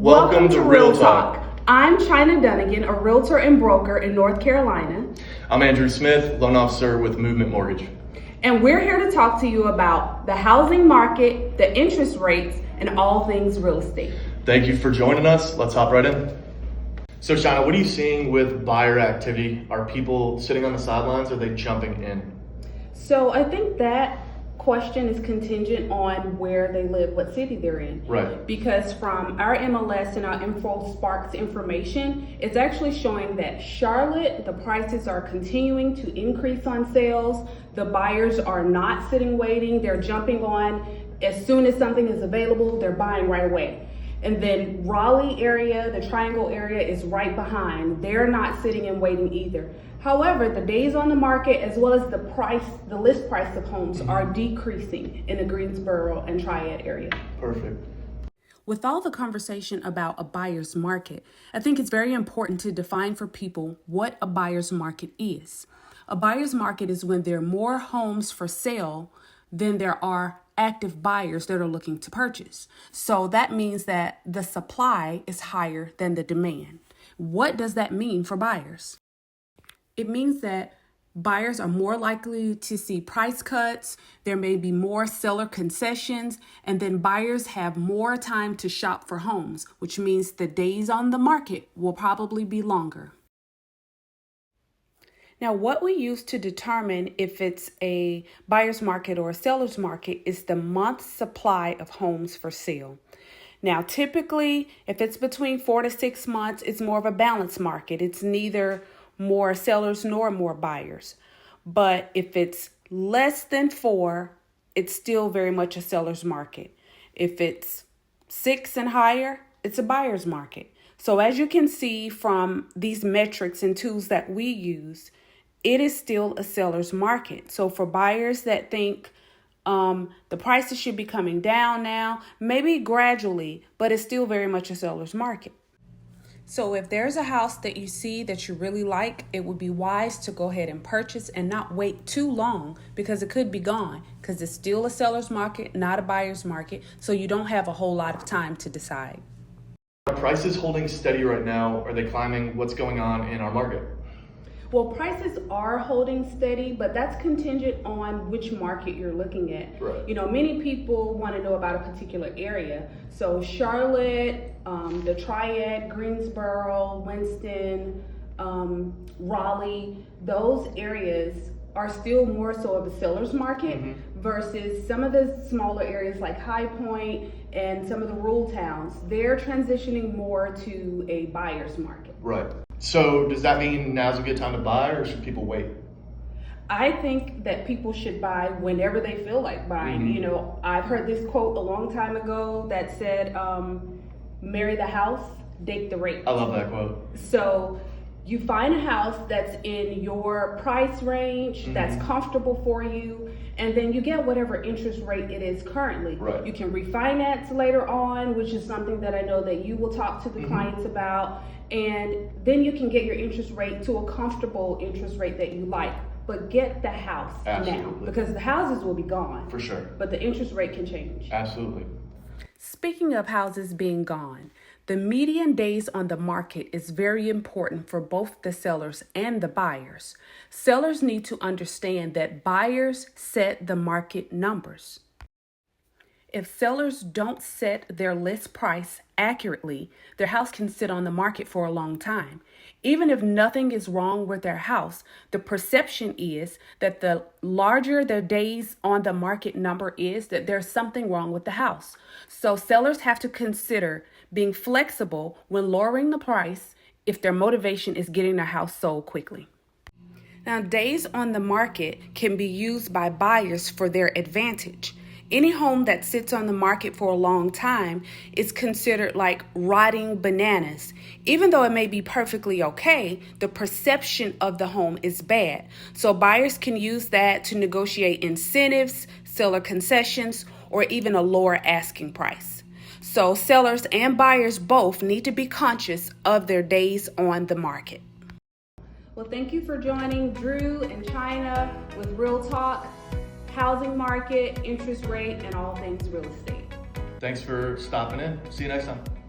Welcome to Real Talk. I'm Chinna, a realtor and broker in North Carolina. I'm Andrew Smith, loan officer with Movement Mortgage. And we're here to talk to you about the housing market, the interest rates, and all things real estate. Thank you for joining us. Let's hop right in. So Chinna, what are you seeing with buyer activity? Are people sitting on the sidelines or are they jumping in? So I think that question is contingent on where they live, what city they're in. Right. Because from our MLS and our InfoSparks information, it's actually showing that Charlotte, the prices are continuing to increase on sales. The buyers are not sitting waiting. They're jumping on as soon as something is available, they're buying right away. And then Raleigh area, the Triangle area is right behind. They're not sitting and waiting either. However, the days on the market as well as the list price of homes are decreasing in the Greensboro and Triad area. Perfect. With all the conversation about a buyer's market, I think it's very important to define for people what a buyer's market is. A buyer's market is when there are more homes for sale than there are active buyers that are looking to purchase. So that means that the supply is higher than the demand. What does that mean for buyers? It means that buyers are more likely to see price cuts, there may be more seller concessions, and then buyers have more time to shop for homes, which means the days on the market will probably be longer. Now, what we use to determine if it's a buyer's market or a seller's market is the month supply of homes for sale. Now, typically, if it's between 4 to 6 months, it's more of a balanced market. It's neither more sellers nor more buyers. But if it's less than 4, it's still very much a seller's market. If it's 6 and higher, it's a buyer's market. So as you can see from these metrics and tools that we use, it is still a seller's market. So for buyers that think the prices should be coming down now, maybe gradually, but it's still very much a seller's market. So if there's a house that you see that you really like, it would be wise to go ahead and purchase and not wait too long because it could be gone because it's still a seller's market, not a buyer's market. So you don't have a whole lot of time to decide. Are prices holding steady right now? Are they climbing? What's going on in our market? Well, prices are holding steady, but that's contingent on which market you're looking at. Right. You know, many people want to know about a particular area. So Charlotte, the Triad, Greensboro, Winston, Raleigh, those areas are still more so of a seller's market versus some of the smaller areas like High Point and some of the rural towns. They're transitioning more to a buyer's market. Right. So does that mean now's a good time to buy or should people wait? I think that people should buy whenever they feel like buying. You know, I've heard this quote a long time ago that said, marry the house, date the rate. I love that quote. So you find a house that's in your price range, that's comfortable for you, and then you get whatever interest rate it is currently. Right. You can refinance later on, which is something that I know that you will talk to the clients about, and then you can get your interest rate to a comfortable interest rate that you like. But get the house now, because the houses will be gone. For sure. But the interest rate can change. Absolutely. Speaking of houses being gone, the median days on the market is very important for both the sellers and the buyers. Sellers need to understand that buyers set the market numbers. If sellers don't set their list price accurately, their house can sit on the market for a long time. Even if nothing is wrong with their house, the perception is that the larger the days on the market number is, that there's something wrong with the house. So sellers have to consider being flexible when lowering the price if their motivation is getting their house sold quickly. Now, days on the market can be used by buyers for their advantage. Any home that sits on the market for a long time is considered like rotting bananas. Even though it may be perfectly okay, the perception of the home is bad. So buyers can use that to negotiate incentives, seller concessions, or even a lower asking price. So sellers and buyers both need to be conscious of their days on the market. Well, thank you for joining Drew and Chinna with Real Talk. Housing market, interest rate, and all things real estate. Thanks for stopping in. See you next time.